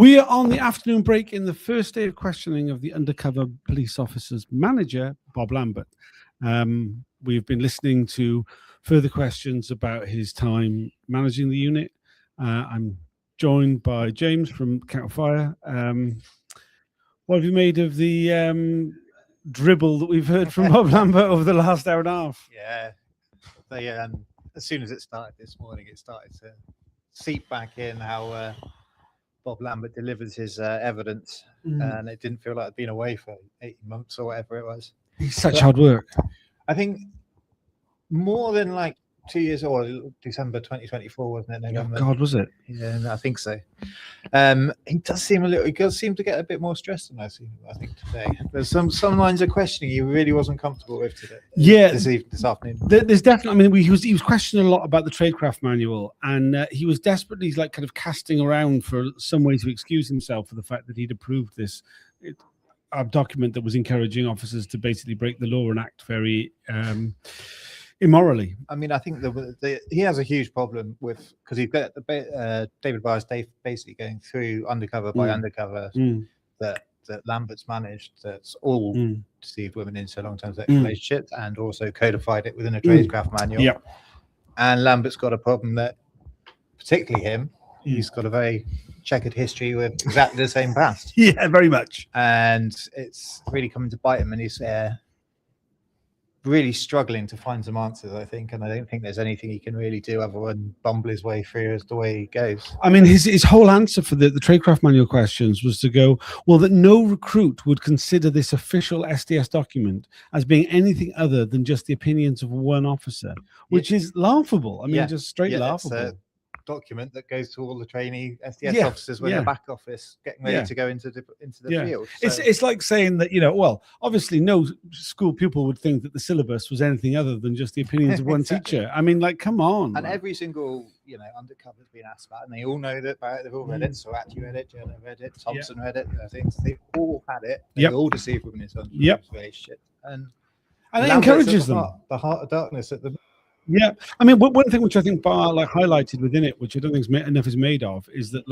We are on the afternoon break in the first day of questioning of the undercover police officer's manager, Bob Lambert. We've been listening to further questions about his time managing the unit. I'm joined by James from Count Fire. What have you made of the dribble that we've heard from Bob Lambert over the last hour and a half? Yeah, as soon as it started this morning, it started to seep back in how Bob Lambert delivers his evidence, and it didn't feel like I'd been away for 18 months or whatever it was. It's such hard work. I think more than like 2 years, or December 2024, wasn't it? November? Oh God, was it? Yeah, I think so. He does seem to get a bit more stressed than I think today. There's some lines of questioning he really wasn't comfortable with today. Yeah, this afternoon. There's definitely. I mean, he was questioning a lot about the tradecraft manual, and he was desperately like kind of casting around for some way to excuse himself for the fact that he'd approved this document that was encouraging officers to basically break the law and act very immorally. I mean, I think he has a huge problem with, because he's got David Barr's basically going through undercover by undercover that Lambert's managed, that's all deceived women into long-term sexual relationships, and also codified it within a tradecraft manual. Yeah. And Lambert's got a problem that, particularly him, he's got a very checkered history with exactly the same past. Yeah, very much. And it's really coming to bite him, and he's really struggling to find some answers, I think, and I don't think there's anything he can really do other than bumble his way through as the way he goes. I mean, his whole answer for the tradecraft manual questions was to go, well, that no recruit would consider this official SDS document as being anything other than just the opinions of one officer, which is laughable. I mean, just straight laughable. It's a document that goes to all the trainee SDS officers when they're back office getting ready to go into the field. So it's like saying that, you know, well, obviously no school pupil would think that the syllabus was anything other than just the opinions of one teacher. I mean, like, come on. And every single, undercover's been asked about, and they all know that about it. They've all read it. So actually read it, Jenna read it, Thompson read it. I think they've all had it. They all deceive women in some relationship. And it encourages them. The heart of darkness at the. Yeah, I mean, one thing which I think Barr highlighted within it, which I don't think enough is made of, is that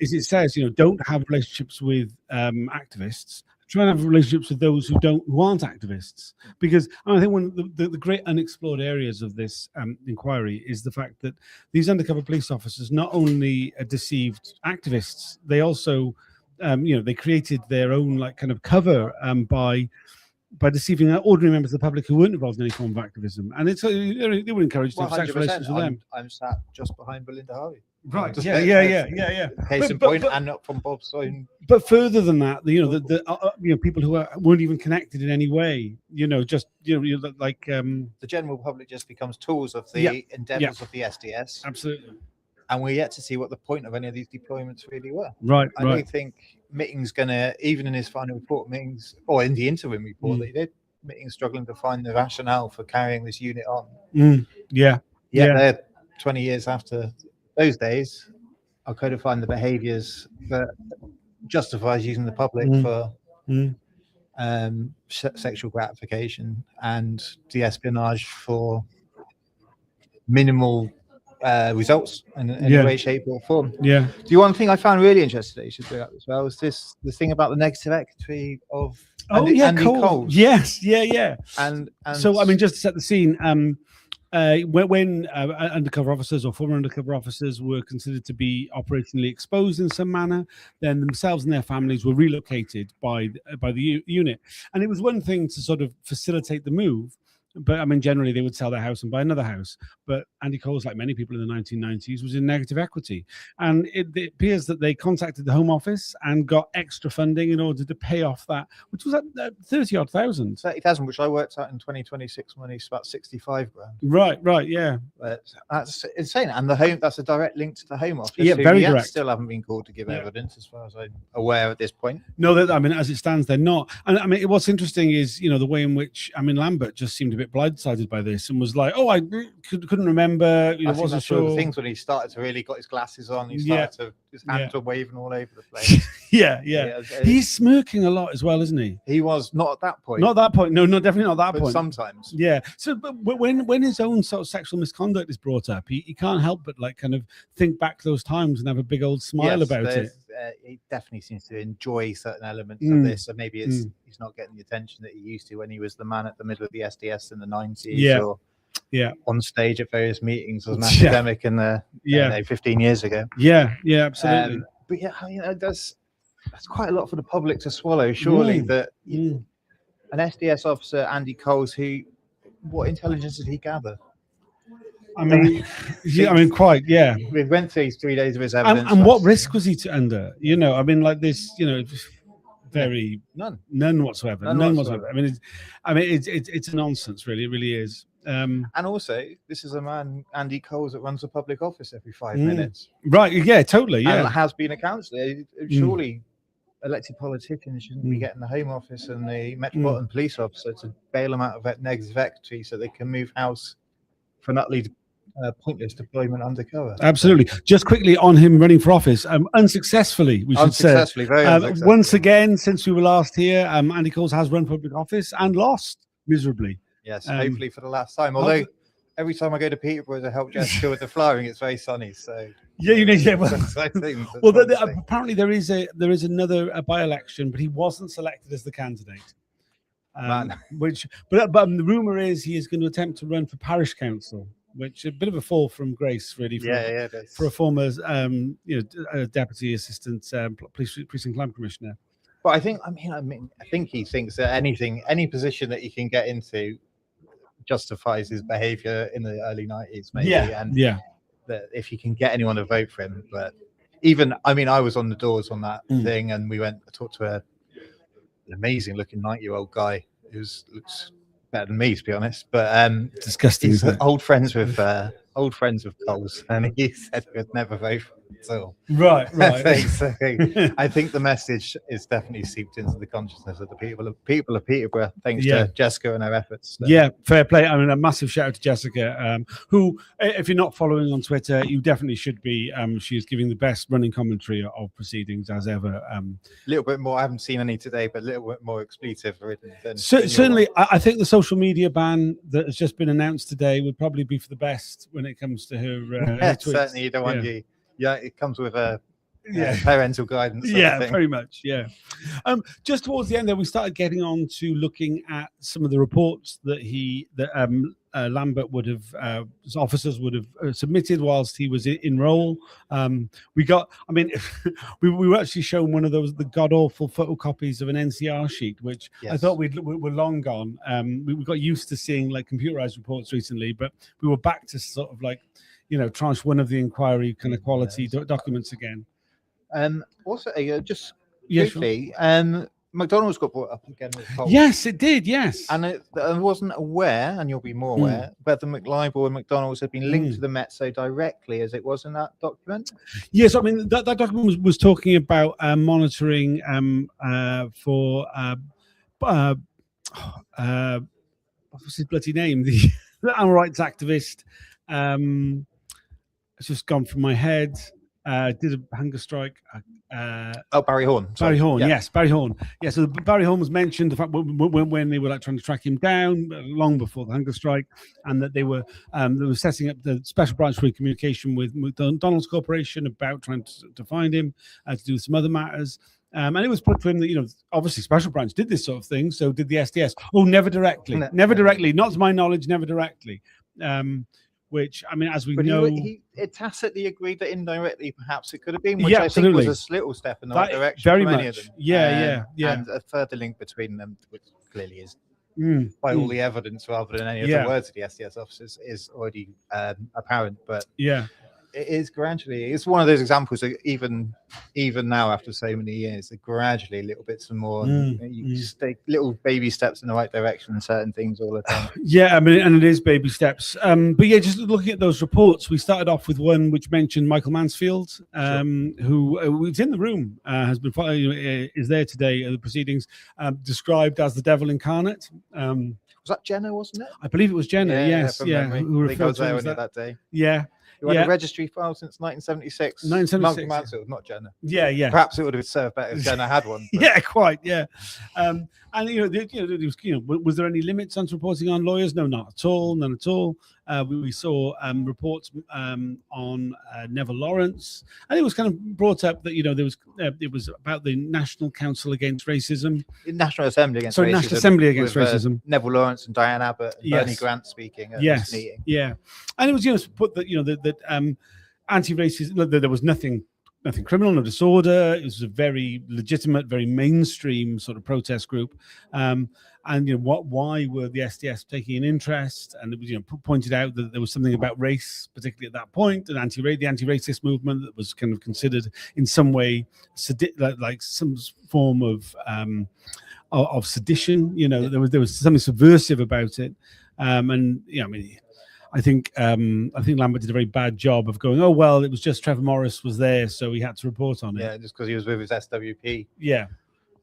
it says, don't have relationships with activists. Try and have relationships with those who aren't activists, because I think one of the great unexplored areas of this inquiry is the fact that these undercover police officers not only deceived activists, they also, they created their own kind of cover by deceiving ordinary members of the public who weren't involved in any form of activism. And they were encouraged to have sexual relations with them. I'm sat just behind Belinda Harvey. Right. Yeah. Case in point, and not from Bob's own. But further than that, people who weren't even connected in any way, the general public just becomes tools of the endeavors of the SDS. Absolutely. And we're yet to see what the point of any of these deployments really were. Right. I don't think Mitting's going to, even in his final report, or in the interim report that he did, Mitting's struggling to find the rationale for carrying this unit on. They're 20 years after those days, are codifying the behaviours that justifies using the public for sexual gratification and de-espionage for minimal results in any way, shape, or form. Yeah. Do you one thing I found really interesting? You should bring up as well. Was the thing about the negative equity of Andy Coles? Yes. Yeah. And so I mean, just to set the scene, when undercover officers or former undercover officers were considered to be operationally exposed in some manner, then themselves and their families were relocated by the unit, and it was one thing to sort of facilitate the move. But I mean, generally they would sell their house and buy another house. But Andy Coles, like many people in the 1990s, was in negative equity. And it appears that they contacted the Home Office and got extra funding in order to pay off that, which was at 30-odd thousand. 30,000, which I worked out in 2026 money, it's about 65 grand. Right, yeah. But that's insane. And that's a direct link to the Home Office. Yeah, very direct. Still haven't been called to give evidence, as far as I'm aware at this point. No, I mean, as it stands, they're not. And I mean, what's interesting is, the way in which, I mean, Lambert just seemed a bit blindsided by this and was like, oh, I couldn't remember, wasn't sure. The things when he started to really got his glasses on, he started to, his hands were waving all over the place. yeah. He's smirking a lot as well, isn't he? He was not at that point. Not at that point. No, definitely not at that point. Sometimes. Yeah. So, but when his own sort of sexual misconduct is brought up, he can't help but kind of think back to those times and have a big old smile about it. he definitely seems to enjoy certain elements of this. So maybe he's not getting the attention that he used to when he was the man at the middle of the SDS in the 90s, or on stage at various meetings as an academic in the 15 years ago. Yeah, absolutely. But that's quite a lot for the public to swallow, surely. That an SDS officer, Andy Coles, what intelligence did he gather? I mean, quite. We went through 3 days of his evidence, and what risk was he under? I mean, like this, very none whatsoever. None whatsoever. I mean, it's a nonsense, really. It really is. And also, this is a man, Andy Coles, that runs a public office every 5 minutes. Right? Yeah, totally. Yeah, and has been a councillor. Surely, elected politicians shouldn't be getting the Home Office and the Metropolitan Police Officer to bail them out of negative equity so they can move house for an utterly pointless deployment undercover. Absolutely. Just quickly on him running for office, unsuccessfully, we should say. Very unsuccessfully. Once again, since we were last here, Andy Coles has run for public office and lost miserably. Yes, hopefully for the last time. Although every time I go to Peterborough to help Jessica with the flowering, it's very sunny. So apparently there is another by-election, but he wasn't selected as the candidate. But the rumor is he is going to attempt to run for parish council, which is a bit of a fall from grace, really. For a former, deputy assistant police precinct crime commissioner. But I think he thinks that any position that he can get into justifies his behaviour in the early 90s, maybe. That if he can get anyone to vote for him, but I was on the doors on that thing, and we went to talk to an amazing looking 90-year-old guy who looks better than me, to be honest, but disgusting. He's old friends with Coles, and he said he would never vote for him at all. Right. I think the message is definitely seeped into the consciousness of the people of Peterborough, thanks to Jessica and her efforts. So. Yeah, fair play. I mean, a massive shout out to Jessica, who, if you're not following on Twitter, you definitely should be. She is giving the best running commentary of proceedings as ever. A little bit more. I haven't seen any today, but a little bit more expletive than certainly. I think the social media ban that has just been announced today would probably be for the best when it comes to her tweets. Certainly, you don't want you. Yeah, it comes with a parental guidance. Very much. Yeah. Just towards the end there, we started getting on to looking at some of the reports that Lambert would have, his officers would have submitted whilst he was in role. We were actually shown one of the god awful photocopies of an NCR sheet, which I thought we were long gone. We got used to seeing like computerized reports recently, but we were back to sort of like, tranche one of the inquiry kind of quality documents again. Also, just briefly, McDonald's got brought up again with Coles. Yes, it did. Yes, and I wasn't aware, and you'll be more aware, whether McLibel and McDonald's had been linked to the Met so directly as it was in that document. Yes, I mean that document was talking about monitoring for what's his bloody name? The animal rights activist. It's just gone from my head. Did a hunger strike. Barry Horn. Barry Horn, yes, Barry Horn. Yeah, so Barry Horn was mentioned. The fact when they were like trying to track him down long before the hunger strike, and that they were setting up the special branch for communication with McDonald's Corporation about trying to find him to do some other matters. And it was put to him that, obviously Special Branch did this sort of thing. So did the SDS. Oh, never directly. Never directly. Not to my knowledge, never directly. Which, I mean, as we know... He tacitly agreed that indirectly perhaps it could have been, which I think was a little step in the right direction very for much. Many of them. Yeah. And a further link between them, which clearly is, by all the evidence rather than any of the words of the SDS officers, is already apparent. But it is gradually, it's one of those examples that even now after so many years, gradually little bits and more, you just take little baby steps in the right direction and certain things all the time. Yeah, I mean, and it is baby steps. But yeah, just looking at those reports, we started off with one which mentioned Michael Mansfield, who was in the room, has been is there today at the proceedings, described as the devil incarnate. Was that Jenna, wasn't it? I believe it was Jenna. Yes, Who referred to him as that day. Yeah. who had a registry file since 1976. 1976. Mansfield, not Jenna. Yeah. Perhaps it would have served better if Jenna had one. But. Yeah, quite. Yeah. And was there any limits on reporting on lawyers? No, not at all. None at all. We saw reports on Neville Lawrence, and it was kind of brought up that there was it was about the National Council Against Racism, National Assembly Against Racism. National Assembly Against Racism. Neville Lawrence and Diane Abbott and Bernie Grant speaking at this meeting. Yeah, and it was put that that anti-racism, there was nothing criminal, no disorder. It was a very legitimate, very mainstream sort of protest group. And why were the SDS taking an interest? And it was pointed out that there was something about race, particularly at that point, and the anti-racist movement that was kind of considered in some way like some form of sedition. There was something subversive about it. I think Lambert did a very bad job of going, oh, well, it was just Trevor Morris was there, so he had to report on it. Yeah, just because he was with his SWP. Yeah.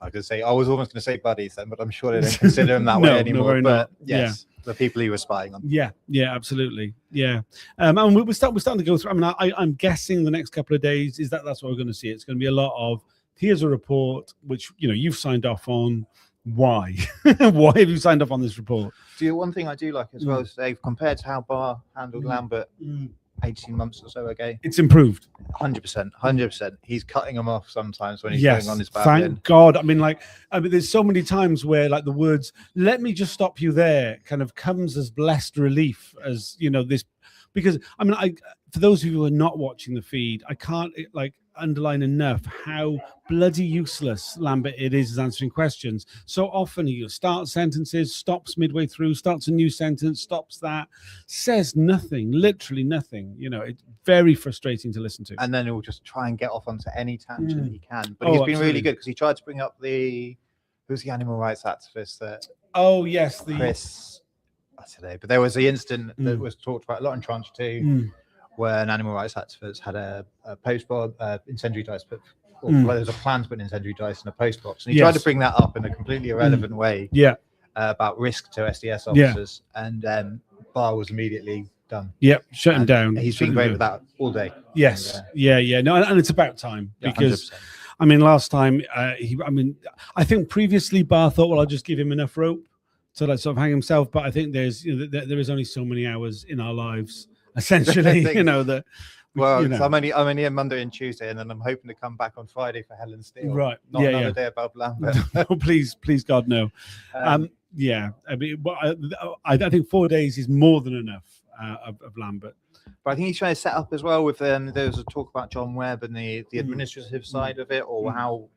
I was almost going to say buddies then, but I'm sure they don't consider him that way anymore. But yes, the people he was spying on. Yeah, absolutely. Yeah. And we're starting to go through. I'm guessing the next couple of days that's what we're going to see. It's going to be a lot of, here's a report, which, you've signed off on. Why? Why have you signed up on this report? One thing I do like as well is they've compared to how Barr handled Lambert 18 months or so ago. It's improved. 100%. He's cutting him off sometimes when he's going on his bad thank God. There's so many times where the words, let me just stop you there, kind of comes as blessed relief as, this. Because, for those of you who are not watching the feed, I can't underline enough how bloody useless Lambert it is answering questions. So often he starts sentences, stops midway through, starts a new sentence, stops that, says nothing, literally nothing. It's very frustrating to listen to. And then he'll just try and get off onto any tangent he can. But he's been really good because he tried to bring up who's the animal rights activist that? Oh yes, Chris. Today, but there was the incident that was talked about a lot in Tranche 2 where an animal rights activist had a post box incendiary dice there was a plan to put an incendiary dice in a post box, and he tried to bring that up in a completely irrelevant way about risk to SDS officers, and Barr was immediately done. Shut him down. He's been great with that all day. Yes. No, and it's about time because 100%. Last time I think previously Barr thought, well, I'll just give him enough rope to sort of hang himself, but I think there is only so many hours in our lives, essentially. That. Well, so I'm only here Monday and Tuesday, and then I'm hoping to come back on Friday for Helen Steele. Right? Not another day of Bob Lambert. No, please, God, no. I think 4 days is more than enough of Lambert. But I think he's trying to set up as well with there was a talk about John Webb and the administrative side of it, or how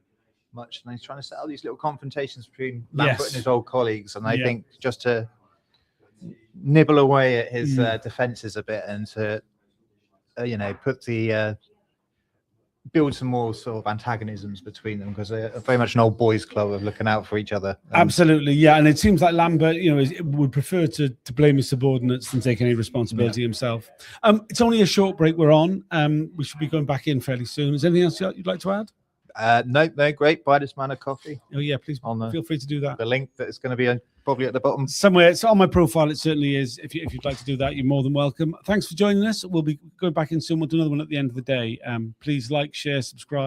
much, and he's trying to set up these little confrontations between Lambert and his old colleagues, and I think just to nibble away at his defences a bit and to put build some more sort of antagonisms between them, because they're very much an old boys club of looking out for each other. Absolutely, and it seems like Lambert would prefer to blame his subordinates than take any responsibility himself. It's only a short break we're on. We should be going back in fairly soon. Is there anything else you'd like to add? No, great. Buy this man a coffee. Oh yeah, please feel free to do that. The link that is going to be probably at the bottom somewhere. It's on my profile. It certainly is. If you'd like to do that, you're more than welcome. Thanks for joining us. We'll be going back in soon. We'll do another one at the end of the day. Please like, share, subscribe.